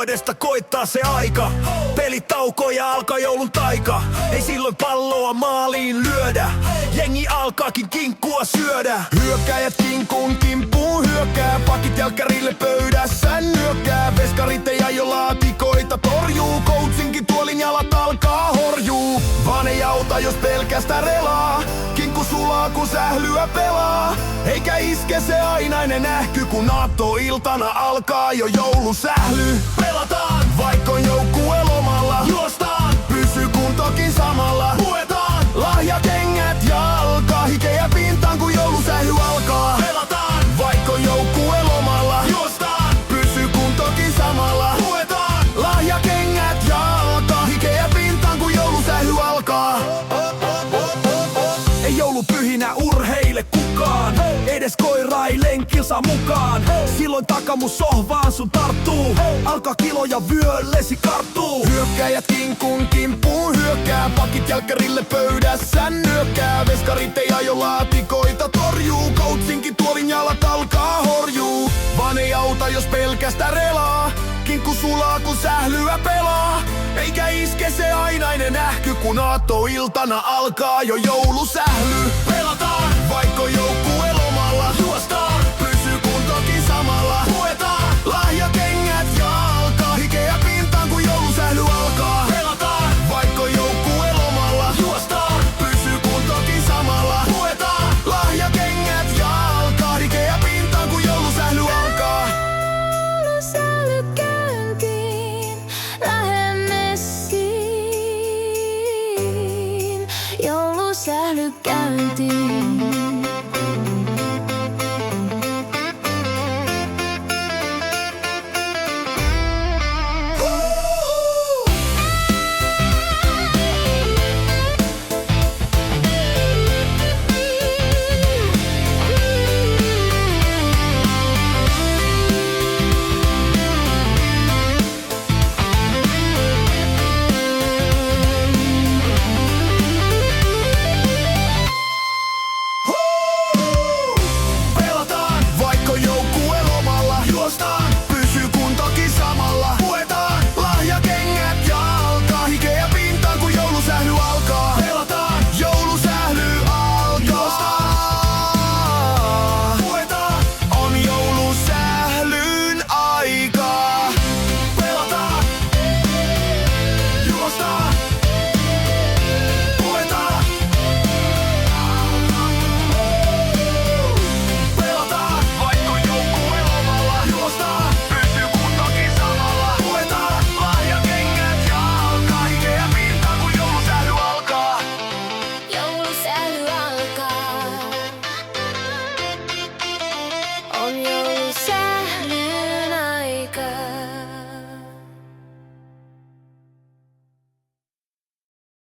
vuodesta koittaa se aika. Pelitauko ja alkaa joulun taika. Ei silloin palloa maaliin lyödä. Jengi alkaakin kinkkua syödä. Hyökkäjät kinkun kimppuun hyökkää. Pakit jälkkärille pöydässä nyökkää. Veskarit ei aio laatikoita torjuu. Coachinkin tuolin jalat alkaa horjuu. Vaan ei auta jos pelkästä relaa. Kinkku sulaa kun sählyä pelaa. Eikä iske se ainainen ähky kun aattoiltana alkaa jo joulusähly. Pelataan vaikka on joukkue lomalla. Juostaan pysy kuntokin samalla. Puetaan lahjakengät jalkaa. Hikeä pintaan kun joulusähly alkaa. Pelataan vaikka on joukkue lomalla. Juostaan pysy kuntokin samalla. Puetaan lahjakengät jalkaa. Hikeä pintaan kun joulusähly alkaa. Ei joulupyhinä urheile kukaan. Edes koira ei lenkillä saa mukaan. Silloin takamus sohvaan sun tarttuu. Alkaa kiloja vyöllesi karttuu. Hyökkäjät kinkun kimppuun hyökkää. Pakit jälkkärille pöydässä nyökkää. Veskarit ei aio laatikoita torjuu. Coachinkin tuolin jalat alkaa horjuu. Vaan ei auta jos pelkästä relaa. Kinkku sulaa kun sählyä pelaa. Eikä iske se ainainen ähky kun aattoiltana alkaa jo joulusähly. Pelataan vaikka